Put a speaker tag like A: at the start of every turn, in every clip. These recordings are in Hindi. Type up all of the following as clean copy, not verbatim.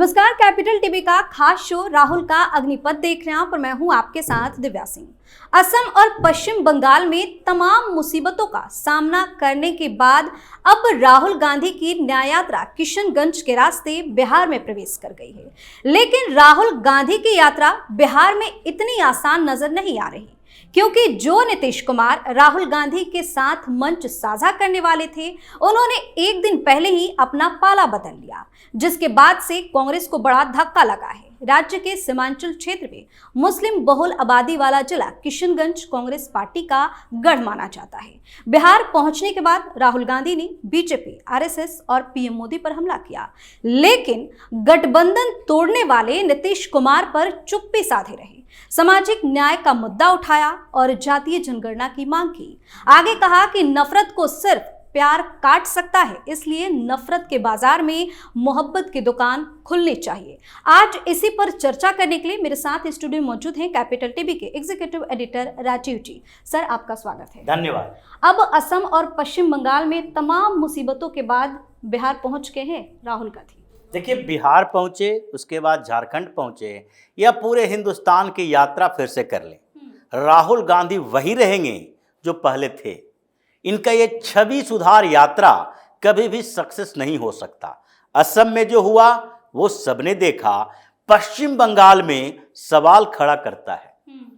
A: नमस्कार, कैपिटल टीवी का खास शो राहुल का अग्निपथ देख रहे हैं आप और मैं हूं आपके साथ दिव्या सिंह। असम और पश्चिम बंगाल में तमाम मुसीबतों का सामना करने के बाद अब राहुल गांधी की न्याय यात्रा किशनगंज के रास्ते बिहार में प्रवेश कर गई है। लेकिन राहुल गांधी की यात्रा बिहार में इतनी आसान नजर नहीं आ रही, क्योंकि जो नीतीश कुमार राहुल गांधी के साथ मंच साझा करने वाले थे, उन्होंने एक दिन पहले ही अपना पाला बदल लिया, जिसके बाद से कांग्रेस को बड़ा धक्का लगा है। राज्य के सीमांचल क्षेत्र में मुस्लिम बहुल आबादी वाला जिला किशनगंज कांग्रेस पार्टी का गढ़ माना जाता है। बिहार पहुंचने के बाद राहुल गांधी ने बीजेपी, आरएसएस और पीएम मोदी पर हमला किया, लेकिन गठबंधन तोड़ने वाले नीतीश कुमार पर चुप्पी साधे रहे। सामाजिक न्याय का मुद्दा उठाया और जातीय जनगणना की मांग की। आगे कहा कि नफरत को सिर्फ प्यार काट सकता है, इसलिए नफरत के बाजार में मोहब्बत की दुकान खुलनी चाहिए। आज इसी पर चर्चा करने के लिए मेरे साथ स्टूडियो में मौजूद हैं कैपिटल टीवी के एग्जीक्यूटिव एडिटर राजीव जी। सर, आपका स्वागत है।
B: धन्यवाद।
A: अब असम और पश्चिम बंगाल में तमाम मुसीबतों के बाद बिहार पहुंच गए हैं राहुल गांधी।
B: देखिए, बिहार पहुंचे, उसके बाद झारखंड पहुंचे, या पूरे हिंदुस्तान की यात्रा फिर से कर लें, राहुल गांधी वही रहेंगे जो पहले थे। इनका ये छवि सुधार यात्रा कभी भी सक्सेस नहीं हो सकता। असम में जो हुआ वो सबने देखा। पश्चिम बंगाल में सवाल खड़ा करता है,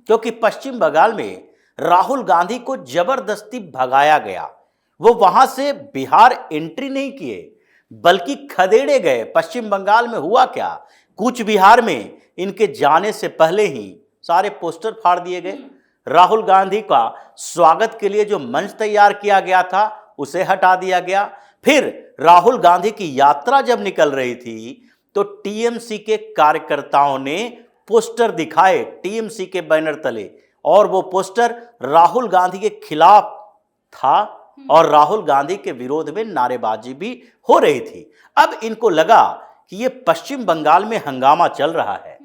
B: क्योंकि पश्चिम बंगाल में राहुल गांधी को जबरदस्ती भगाया गया। वो वहां से बिहार एंट्री नहीं किए, बल्कि खदेड़े गए। पश्चिम बंगाल में हुआ क्या, कूच बिहार में इनके जाने से पहले ही सारे पोस्टर फाड़ दिए गए। राहुल गांधी का स्वागत के लिए जो मंच तैयार किया गया था उसे हटा दिया गया। फिर राहुल गांधी की यात्रा जब निकल रही थी तो टीएमसी के कार्यकर्ताओं ने पोस्टर दिखाए टीएमसी के बैनर तले, और वो पोस्टर राहुल गांधी के खिलाफ था और राहुल गांधी के विरोध में नारेबाजी भी हो रही थी। अब इनको लगा कि ये पश्चिम बंगाल में हंगामा चल रहा है,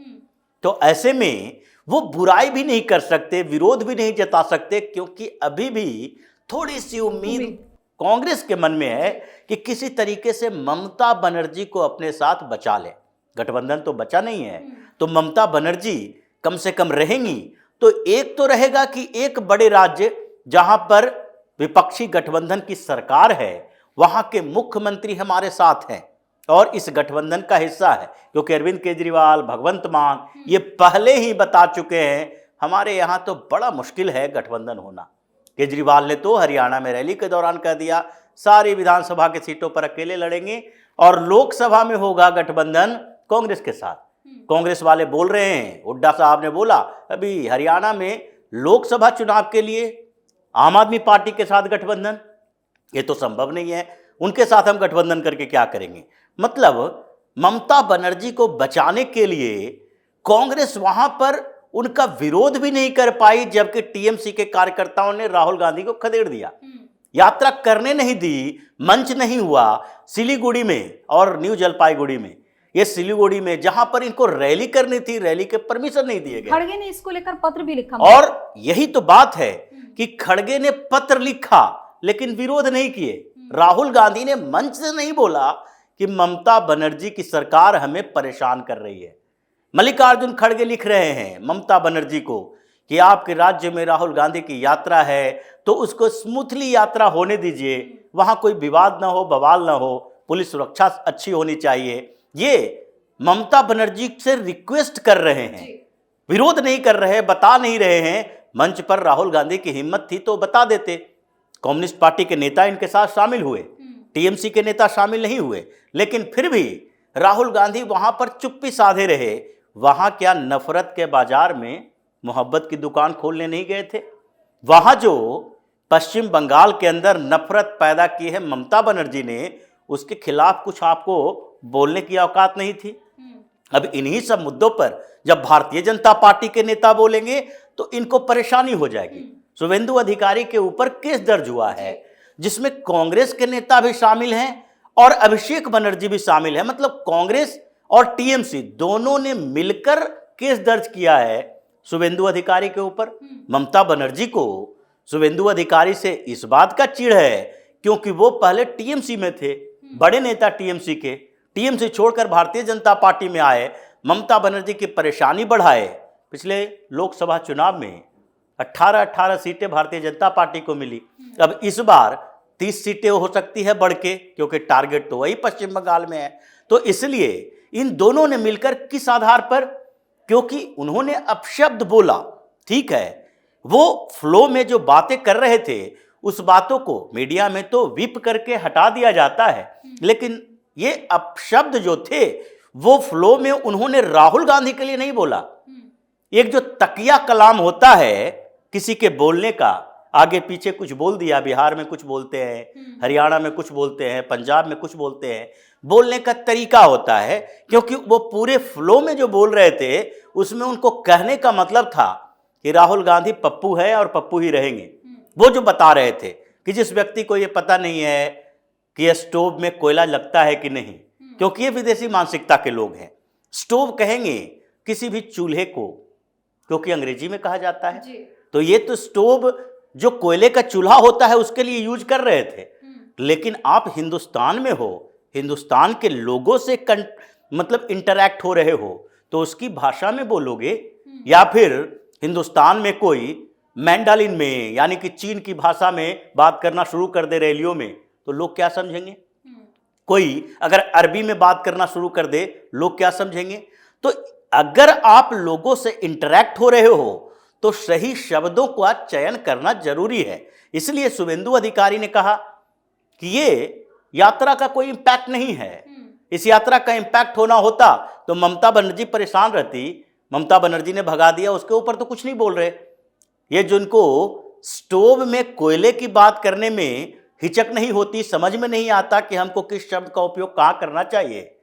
B: तो ऐसे में वो बुराई भी नहीं कर सकते, विरोध भी नहीं जता सकते, क्योंकि अभी भी थोड़ी सी उम्मीद कांग्रेस के मन में है कि किसी तरीके से ममता बनर्जी को अपने साथ बचा ले। गठबंधन तो बचा नहीं है, तो ममता बनर्जी कम से कम रहेंगी। तो एक तो रहेगा कि एक बड़े राज्य जहां पर विपक्षी गठबंधन की सरकार है, वहां के मुख्यमंत्री हमारे साथ हैं और इस गठबंधन का हिस्सा है, क्योंकि अरविंद केजरीवाल, भगवंत मान ये पहले ही बता चुके हैं हमारे यहाँ तो बड़ा मुश्किल है गठबंधन होना। केजरीवाल ने तो हरियाणा में रैली के दौरान कह दिया सारी विधानसभा की सीटों पर अकेले लड़ेंगे और लोकसभा में होगा गठबंधन कांग्रेस के साथ। कांग्रेस वाले बोल रहे हैं, हुड्डा साहब ने बोला अभी हरियाणा में लोकसभा चुनाव के लिए आम आदमी पार्टी के साथ गठबंधन, ये तो संभव नहीं है, उनके साथ हम गठबंधन करके क्या करेंगे। मतलब ममता बनर्जी को बचाने के लिए कांग्रेस वहां पर उनका विरोध भी नहीं कर पाई, जबकि टीएमसी के कार्यकर्ताओं ने राहुल गांधी को खदेड़ दिया, यात्रा करने नहीं दी, मंच नहीं हुआ। सिलीगुड़ी में और न्यू जलपाईगुड़ी में, ये सिलीगुड़ी में जहां पर इनको रैली करनी थी, रैली के परमिशन नहीं दिए गए।
A: खड़गे ने इसको लेकर पत्र भी लिखा,
B: और यही तो बात है कि खड़गे ने पत्र लिखा लेकिन विरोध नहीं किए। राहुल गांधी ने मंच से नहीं बोला कि ममता बनर्जी की सरकार हमें परेशान कर रही है। मल्लिकार्जुन खड़गे लिख रहे हैं ममता बनर्जी को कि आपके राज्य में राहुल गांधी की यात्रा है तो उसको स्मूथली यात्रा होने दीजिए, वहां कोई विवाद ना हो, बवाल ना हो, पुलिस सुरक्षा अच्छी होनी चाहिए। ये ममता बनर्जी से रिक्वेस्ट कर रहे हैं, विरोध नहीं कर रहे, बता नहीं रहे हैं। मंच पर राहुल गांधी की हिम्मत थी तो बता देते। कम्युनिस्ट पार्टी के नेता इनके साथ शामिल हुए, टीएमसी के नेता शामिल नहीं हुए, लेकिन फिर भी राहुल गांधी वहां पर चुप्पी साधे रहे। वहां क्या नफरत के बाजार में मोहब्बत की दुकान खोलने नहीं गए थे? वहां जो पश्चिम बंगाल के अंदर नफरत पैदा की है ममता बनर्जी ने, उसके खिलाफ कुछ आपको बोलने की औकात नहीं थी। अब इन्हीं सब मुद्दों पर जब भारतीय जनता पार्टी के नेता बोलेंगे तो इनको परेशानी हो जाएगी। शुभेंदु अधिकारी के ऊपर केस दर्ज हुआ है, जिसमें कांग्रेस के नेता भी शामिल हैं और अभिषेक बनर्जी भी शामिल है। मतलब कांग्रेस और टीएमसी दोनों ने मिलकर केस दर्ज किया है शुभेंदु अधिकारी के ऊपर। ममता बनर्जी को शुभेंदु अधिकारी से इस बात का चिढ़ है क्योंकि वो पहले टीएमसी में थे, बड़े नेता टीएमसी के। टीएमसी छोड़कर भारतीय जनता पार्टी में आए, ममता बनर्जी की परेशानी बढ़ाए। पिछले लोकसभा चुनाव में 18 सीटें भारतीय जनता पार्टी को मिली। अब इस बार 30 सीटें हो सकती है बढ़ के, क्योंकि टारगेट तो वही पश्चिम बंगाल में है। तो इसलिए इन दोनों ने मिलकर किस आधार पर, क्योंकि उन्होंने अपशब्द बोला, ठीक है, वो फ्लो में जो बातें कर रहे थे उस बातों को मीडिया में तो विप करके हटा दिया जाता है, लेकिन ये अपशब्द जो थे वो फ्लो में उन्होंने राहुल गांधी के लिए नहीं बोला। एक जो तकिया कलाम होता है किसी के बोलने का, आगे पीछे कुछ बोल दिया, बिहार में कुछ बोलते हैं, हरियाणा में कुछ बोलते हैं, पंजाब में कुछ बोलते हैं, बोलने का तरीका होता है, क्योंकि वो पूरे फ्लो में जो बोल रहे थे उसमें उनको कहने का मतलब था कि राहुल गांधी पप्पू है और पप्पू ही रहेंगे। वो जो बता रहे थे कि जिस व्यक्ति को ये पता नहीं है कि यह स्टोव में कोयला लगता है कि नहीं, क्योंकि ये विदेशी मानसिकता के लोग हैं, स्टोव कहेंगे किसी भी चूल्हे को, क्योंकि अंग्रेजी में कहा जाता है, तो ये तो स्टोव जो कोयले का चूल्हा होता है उसके लिए यूज कर रहे थे। लेकिन आप हिंदुस्तान में हो, हिंदुस्तान के लोगों से मतलब इंटरैक्ट हो रहे हो, तो उसकी भाषा में बोलोगे, या फिर हिंदुस्तान में कोई मैंडालिन में यानी कि चीन की भाषा में बात करना शुरू कर दे रैलियों में, तो लोग क्या समझेंगे? कोई अगर अरबी में बात करना शुरू कर दे, लोग क्या समझेंगे? तो अगर आप लोगों से इंटरैक्ट हो रहे हो तो सही शब्दों का चयन करना जरूरी है। इसलिए शुभेंदु अधिकारी ने कहा कि ये यात्रा का कोई इंपैक्ट नहीं है, इस यात्रा का इंपैक्ट होना होता तो ममता बनर्जी परेशान रहती। ममता बनर्जी ने भगा दिया, उसके ऊपर तो कुछ नहीं बोल रहे। ये जिनको स्टोव में कोयले की बात करने में हिचक नहीं होती, समझ में नहीं आता कि हमको किस शब्द का उपयोग कहाँ करना चाहिए,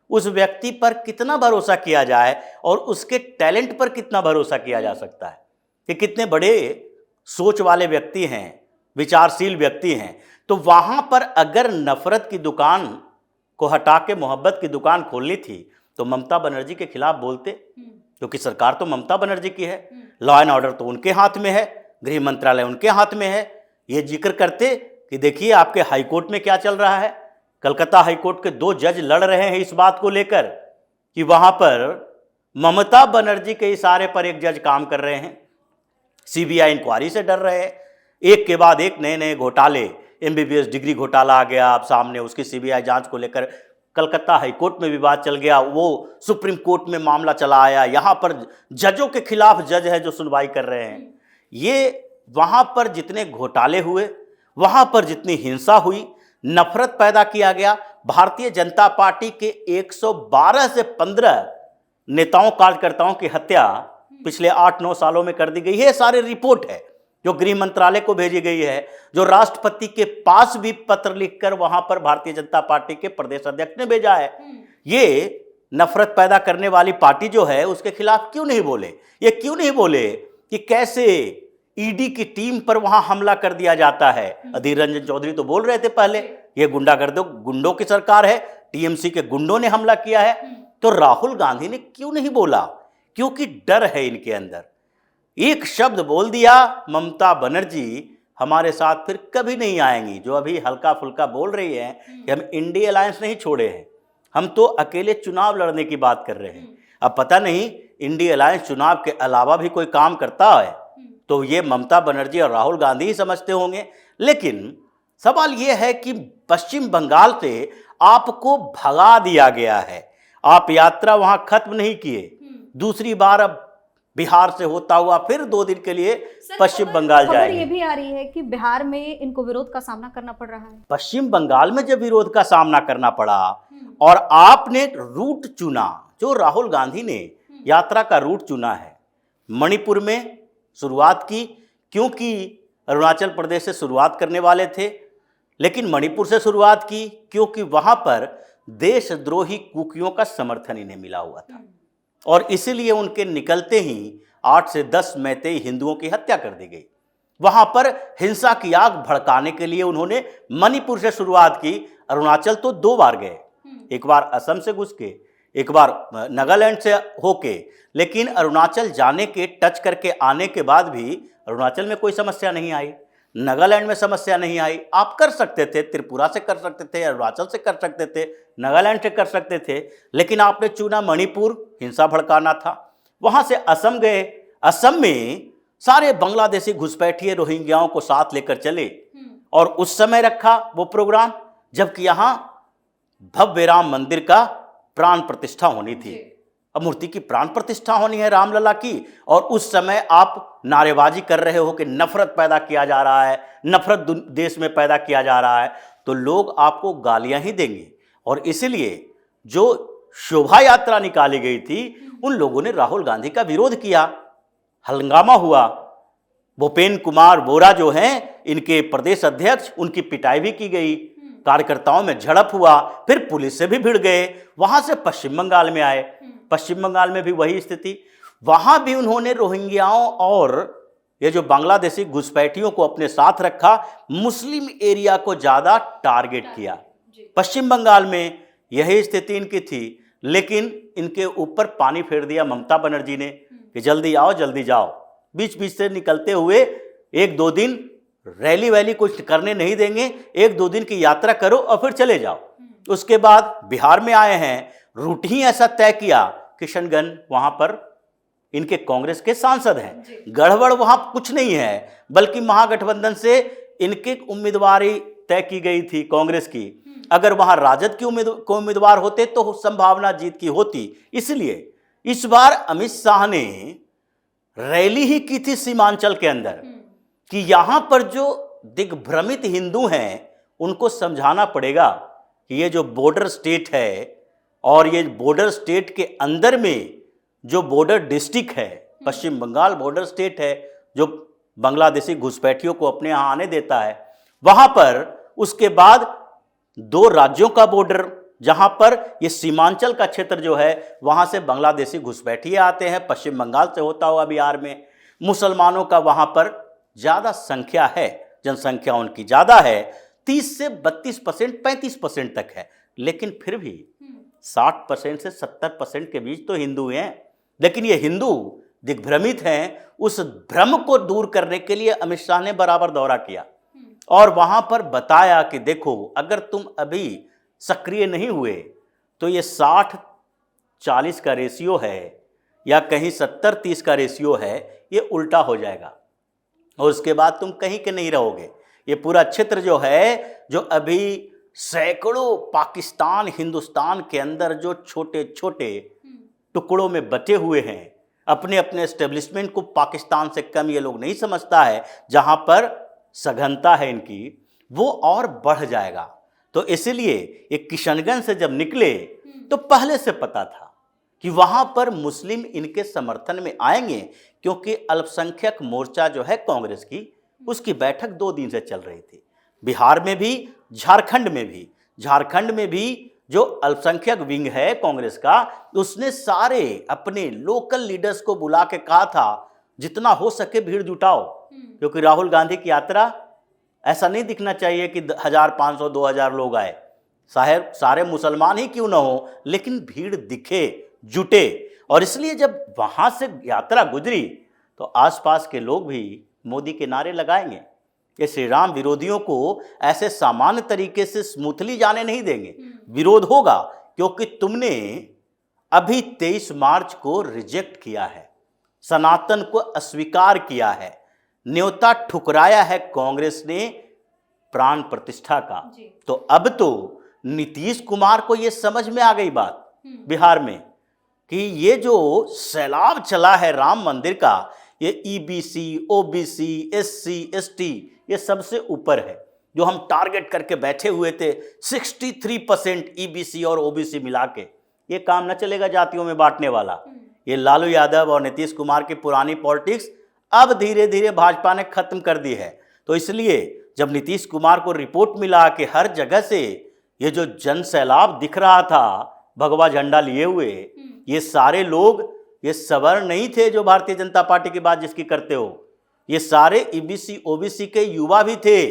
B: उस व्यक्ति पर कितना भरोसा किया जाए और उसके टैलेंट पर कितना भरोसा किया जा सकता है कि कितने बड़े सोच वाले व्यक्ति हैं, विचारशील व्यक्ति हैं। तो वहाँ पर अगर नफरत की दुकान को हटा के मोहब्बत की दुकान खोलनी थी तो ममता बनर्जी के खिलाफ बोलते, क्योंकि सरकार तो ममता बनर्जी की है, लॉ एंड ऑर्डर तो उनके हाथ में है, गृह मंत्रालय उनके हाथ में है। ये जिक्र करते कि देखिए आपके हाईकोर्ट में क्या चल रहा है, कलकत्ता हाईकोर्ट के 2 जज लड़ रहे हैं इस बात को लेकर कि वहाँ पर ममता बनर्जी के इशारे पर एक जज काम कर रहे हैं, सीबीआई इंक्वायरी से डर रहे हैं। एक के बाद एक नए नए घोटाले, एमबीबीएस डिग्री घोटाला आ गया आप सामने, उसकी सीबीआई जांच को लेकर कलकत्ता हाईकोर्ट में विवाद चल गया, वो सुप्रीम कोर्ट में मामला चला आया, यहाँ पर जजों के खिलाफ जज है जो सुनवाई कर रहे हैं। ये वहाँ पर जितने घोटाले हुए, वहाँ पर जितनी हिंसा हुई, नफरत पैदा किया गया, भारतीय जनता पार्टी के 112 से 15 नेताओं कार्यकर्ताओं की हत्या पिछले 8-9 सालों में कर दी गई है। सारे रिपोर्ट है जो गृह मंत्रालय को भेजी गई है, जो राष्ट्रपति के पास भी पत्र लिखकर वहां पर भारतीय जनता पार्टी के प्रदेश अध्यक्ष ने भेजा है। ये नफरत पैदा करने वाली पार्टी जो है उसके खिलाफ क्यों नहीं बोले? ये क्यों नहीं बोले कि कैसे ईडी की टीम पर वहां हमला कर दिया जाता है? अधीर रंजन चौधरी तो बोल रहे थे पहले ये गुंडों की सरकार है, टीएमसी के गुंडों ने हमला किया है। तो राहुल गांधी ने क्यों नहीं बोला? क्योंकि डर है इनके अंदर। एक शब्द बोल दिया ममता बनर्जी हमारे साथ फिर कभी नहीं आएंगी, जो अभी हल्का फुल्का बोल रही है कि हम इंडिया अलायंस नहीं छोड़े हैं, हम तो अकेले चुनाव लड़ने की बात कर रहे हैं। अब पता नहीं इंडिया अलायंस चुनाव के अलावा भी कोई काम करता है तो ये ममता बनर्जी और राहुल गांधी ही समझते होंगे। लेकिन सवाल ये है कि पश्चिम बंगाल से आपको भगा दिया गया है, आप यात्रा वहां खत्म नहीं किए, दूसरी बार अब बिहार से होता हुआ फिर 2 दिन के लिए पश्चिम बंगाल जाएंगे।
A: ये भी आ रही है कि बिहार में इनको विरोध का सामना करना पड़ रहा है।
B: पश्चिम बंगाल में जब विरोध का सामना करना पड़ा और आपने रूट चुना, जो राहुल गांधी ने यात्रा का रूट चुना है, मणिपुर में शुरुआत की, क्योंकि अरुणाचल प्रदेश से शुरुआत करने वाले थे, लेकिन मणिपुर से शुरुआत की क्योंकि वहां पर देशद्रोही कुकियों का समर्थन इन्हें मिला हुआ था और इसीलिए उनके निकलते ही 8 से 10 मैतेई हिंदुओं की हत्या कर दी गई। वहां पर हिंसा की आग भड़काने के लिए उन्होंने मणिपुर से शुरुआत की। अरुणाचल तो 2 बार गए, एक बार असम से घुस के, एक बार नागालैंड से होके, लेकिन अरुणाचल जाने के टच करके आने के बाद भी अरुणाचल में कोई समस्या नहीं आई। नागालैंड में समस्या नहीं आई। आप कर सकते थे, त्रिपुरा से कर सकते थे, अरुणाचल से कर सकते थे, नागालैंड से कर सकते थे, लेकिन आपने चुना मणिपुर, हिंसा भड़काना था। वहां से असम गए, असम में सारे बांग्लादेशी घुसपैठिए रोहिंग्याओं को साथ लेकर चले और उस समय रखा वो प्रोग्राम, जबकि यहां भव्य राम मंदिर का प्राण प्रतिष्ठा होनी थी। अब मूर्ति की प्राण प्रतिष्ठा होनी है रामलला की, और उस समय आप नारेबाजी कर रहे हो कि नफरत पैदा किया जा रहा है, नफरत देश में पैदा किया जा रहा है, तो लोग आपको गालियां ही देंगे। और इसलिए जो शोभा यात्रा निकाली गई थी, उन लोगों ने राहुल गांधी का विरोध किया, हंगामा हुआ। भूपेन कुमार बोरा जो हैं इनके प्रदेश अध्यक्ष, उनकी पिटाई भी की गई, कार्यकर्ताओं में झड़प हुआ, फिर पुलिस से भी भिड़ गए। वहां से पश्चिम बंगाल में आए, पश्चिम बंगाल में भी वही स्थिति, वहां भी उन्होंने रोहिंग्याओं और ये जो बांग्लादेशी घुसपैठियों को अपने साथ रखा, मुस्लिम एरिया को ज्यादा टारगेट किया। पश्चिम बंगाल में यही स्थिति इनकी थी, लेकिन इनके ऊपर पानी फेर दिया ममता बनर्जी ने कि जल्दी आओ जल्दी जाओ। बीच बीच से निकलते हुए 1-2 दिन रैली वैली कुछ करने नहीं देंगे, 1-2 दिन की यात्रा करो और फिर चले जाओ। उसके बाद बिहार में आए हैं, रूट ही ऐसा तय किया, किशनगंज वहां पर इनके कांग्रेस के सांसद हैं, गड़बड़ वहां कुछ नहीं है, बल्कि महागठबंधन से इनकी उम्मीदवारी तय की गई थी कांग्रेस की। अगर वहां राजद की उम्मीदवार होते तो संभावना जीत की होती। इसलिए इस बार अमित शाह ने रैली ही की थी सीमांचल के अंदर कि यहां पर जो दिग्भ्रमित हिंदू हैं उनको समझाना पड़ेगा कि ये जो बॉर्डर स्टेट है, और ये बॉर्डर स्टेट के अंदर में जो बॉर्डर डिस्ट्रिक्ट है, पश्चिम बंगाल बॉर्डर स्टेट है जो बांग्लादेशी घुसपैठियों को अपने यहाँ आने देता है, वहां पर उसके बाद 2 राज्यों का बॉर्डर, जहां पर ये सीमांचल का क्षेत्र जो है वहां से बांग्लादेशी घुसपैठिए आते हैं, पश्चिम बंगाल से होता हुआ बिहार में। मुसलमानों का वहां पर ज़्यादा संख्या है, जनसंख्या उनकी ज़्यादा है, 30 से 32%, 35% तक है, लेकिन फिर भी 60% से 70% के बीच तो हिंदू हैं। लेकिन ये हिंदू दिग्भ्रमित हैं, उस भ्रम को दूर करने के लिए अमित शाह ने बराबर दौरा किया और वहां पर बताया कि देखो, अगर तुम अभी सक्रिय नहीं हुए तो ये 60-40 का रेशियो है या कहीं 70-30 का रेशियो है, ये उल्टा हो जाएगा और उसके बाद तुम कहीं के नहीं रहोगे। ये पूरा क्षेत्र जो है, जो अभी सैकड़ों पाकिस्तान हिंदुस्तान के अंदर जो छोटे छोटे टुकड़ों में बटे हुए हैं, अपने अपने एस्टेब्लिशमेंट को पाकिस्तान से कम ये लोग नहीं समझता है, जहां पर सघनता है इनकी, वो और बढ़ जाएगा। तो इसलिए ये किशनगंज से जब निकले तो पहले से पता था कि वहां पर मुस्लिम इनके समर्थन में आएंगे, क्योंकि अल्पसंख्यक मोर्चा जो है कांग्रेस की, उसकी बैठक 2 दिन से चल रही थी। बिहार में भी, झारखंड में भी जो अल्पसंख्यक विंग है कांग्रेस का, उसने सारे अपने लोकल लीडर्स को बुला के कहा था जितना हो सके भीड़ जुटाओ, क्योंकि राहुल गांधी की यात्रा ऐसा नहीं दिखना चाहिए कि 1500-2000 लोग आए, सारे मुसलमान ही क्यों ना हो, लेकिन भीड़ दिखे, जुटे। और इसलिए जब वहां से यात्रा गुजरी तो आसपास के लोग भी मोदी के नारे लगाएंगे। ये श्री राम विरोधियों को ऐसे सामान्य तरीके से स्मूथली जाने नहीं देंगे, विरोध होगा, क्योंकि तुमने अभी 23 मार्च को रिजेक्ट किया है, सनातन को अस्वीकार किया है, न्योता ठुकराया है कांग्रेस ने प्राण प्रतिष्ठा का। तो अब तो नीतीश कुमार को यह समझ में आ गई बात बिहार में कि ये जो सैलाब चला है राम मंदिर का, ये ईबीसी, ओबीसी, एससी, एसटी, ये सबसे ऊपर है। जो हम टारगेट करके बैठे हुए थे 63% ईबीसी और ओबीसी मिला के, ये काम न चलेगा जातियों में बांटने वाला। ये लालू यादव और नीतीश कुमार की पुरानी पॉलिटिक्स अब धीरे धीरे भाजपा ने खत्म कर दी है। तो इसलिए जब नीतीश कुमार को रिपोर्ट मिला कि हर जगह से ये जो जन सैलाब दिख रहा था भगवा झंडा लिए हुए, ये सारे लोग ये सवर्ण नहीं थे जो भारतीय जनता पार्टी की बात जिसकी करते हो, ये सारे ईबीसी ओबीसी के युवा भी थे,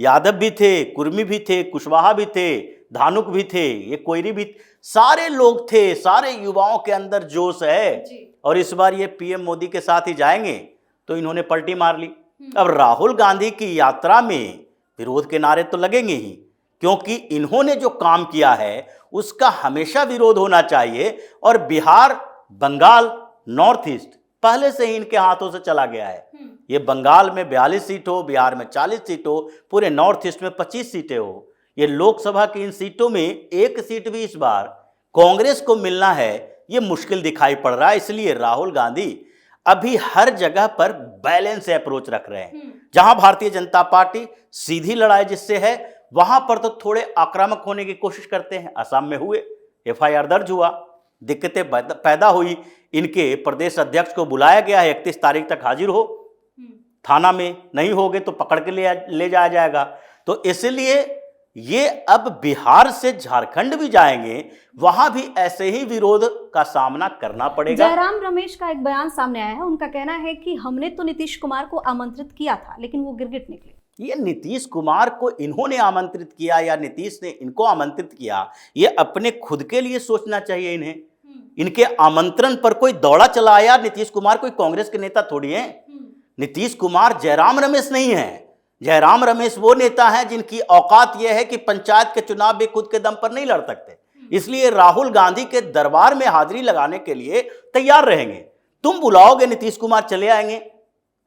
B: यादव भी थे, कुर्मी भी थे, कुशवाहा भी थे, धानुक भी थे, ये कोयरी भी, सारे लोग थे, सारे युवाओं के अंदर जोश है। और इस बार ये पीएम मोदी के साथ ही जाएंगे, तो इन्होंने पलटी मार ली। अब राहुल गांधी की यात्रा में विरोध के नारे तो लगेंगे ही, क्योंकि इन्होंने जो काम किया है उसका हमेशा विरोध होना चाहिए। और बिहार, बंगाल, नॉर्थ ईस्ट पहले से ही इनके हाथों से चला गया है। ये बंगाल में 42 सीट हो, बिहार में 40 सीट हो, पूरे नॉर्थ ईस्ट में 25 सीटें हो, ये लोकसभा की इन सीटों में एक सीट भी इस बार कांग्रेस को मिलना है, ये मुश्किल दिखाई पड़ रहा है। इसलिए राहुल गांधी अभी हर जगह पर बैलेंस अप्रोच रख रहे हैं। जहां भारतीय जनता पार्टी सीधी लड़ाई जिससे है, वहां पर तो थोड़े आक्रामक होने की कोशिश करते हैं। असम में हुए, FIR दर्ज हुआ, दिक्कतें पैदा हुई, इनके प्रदेश अध्यक्ष को बुलाया गया है 31 तारीख तक हाजिर हो, थाना में नहीं होगे तो पकड़ के ले जाया जाएगा। तो इसलिए ये अब बिहार से झारखंड भी जाएंगे, वहां भी ऐसे ही विरोध का सामना करना पड़ेगा।
A: जयराम रमेश का एक बयान सामने आया है, उनका कहना है कि हमने तो नीतीश कुमार को आमंत्रित किया था लेकिन वो गिरगिट निकले।
B: ये नीतीश कुमार को इन्होंने आमंत्रित किया या नीतीश ने इनको आमंत्रित किया, ये अपने खुद के लिए सोचना चाहिए इन्हें। इनके आमंत्रण पर कोई दौड़ा चला आया। नीतीश कुमार कोई कांग्रेस के नेता थोड़ी हैं। नीतीश कुमार जयराम रमेश नहीं है। जयराम रमेश वो नेता हैं जिनकी औकात यह है कि पंचायत के चुनाव भी खुद के दम पर नहीं लड़ सकते, इसलिए राहुल गांधी के दरबार में हाजिरी लगाने के लिए तैयार रहेंगे। तुम बुलाओगे, नीतीश कुमार चले आएंगे,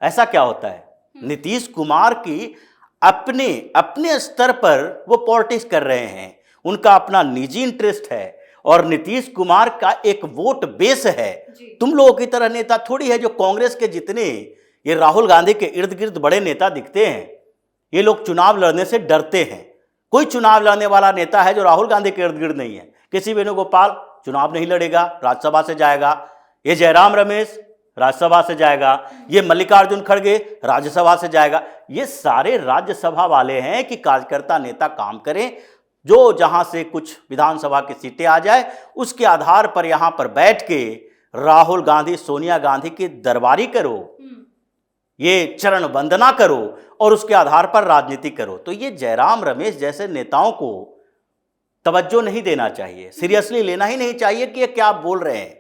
B: ऐसा क्या होता है? नीतीश कुमार की अपने स्तर पर वो पॉलिटिक्स कर रहे हैं, उनका अपना निजी इंटरेस्ट है और नीतीश कुमार का एक वोट बेस है। तुम लोगों की तरह नेता थोड़ी है जो कांग्रेस के जितने ये राहुल गांधी के इर्द गिर्द बड़े नेता दिखते हैं, ये लोग चुनाव लड़ने से डरते हैं। कोई चुनाव लड़ने वाला नेता है जो राहुल गांधी के इर्द गिर्द नहीं है। किसी वेणुगोपाल चुनाव नहीं लड़ेगा, राज्यसभा से जाएगा। ये जयराम रमेश राज्यसभा से जाएगा। ये मल्लिकार्जुन खड़गे राज्यसभा से जाएगा। ये सारे राज्यसभा वाले हैं कि कार्यकर्ता नेता काम करें, जो जहां से कुछ विधानसभा की सीटें आ जाए उसके आधार पर यहां पर बैठ के राहुल गांधी, सोनिया गांधी की दरबारी करो, ये चरण वंदना करो और उसके आधार पर राजनीति करो। तो ये जयराम रमेश जैसे नेताओं को तवज्जो नहीं देना चाहिए, सीरियसली लेना ही नहीं चाहिए कि ये क्या बोल रहे हैं।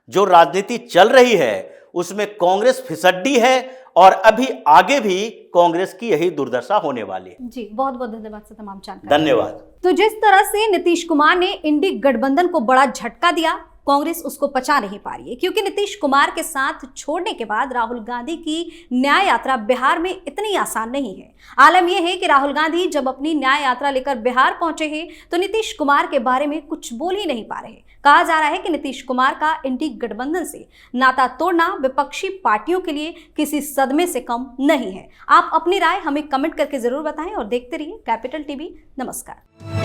B: जो राजनीति चल रही है उसमें कांग्रेस फिसड्डी है और अभी आगे भी कांग्रेस की यही दुर्दशा होने वाली है।
A: जी, बहुत बहुत धन्यवाद सर तमाम जानकारी।
B: धन्यवाद।
A: तो जिस तरह से नीतीश कुमार ने इंडी गठबंधन को बड़ा झटका दिया, कांग्रेस उसको पचा नहीं पा रही है, क्योंकि नीतीश कुमार के साथ छोड़ने के बाद राहुल गांधी की न्याय यात्रा बिहार में इतनी आसान नहीं है। आलम यह है कि राहुल गांधी जब अपनी न्याय यात्रा लेकर बिहार पहुंचे हैं तो नीतीश कुमार के बारे में कुछ बोल ही नहीं पा रहे। कहा जा रहा है कि नीतीश कुमार का इंडी गठबंधन से नाता तोड़ना विपक्षी पार्टियों के लिए किसी सदमे से कम नहीं है। आप अपनी राय हमें कमेंट करके जरूर बताएं और देखते रहिए कैपिटल टीवी। नमस्कार।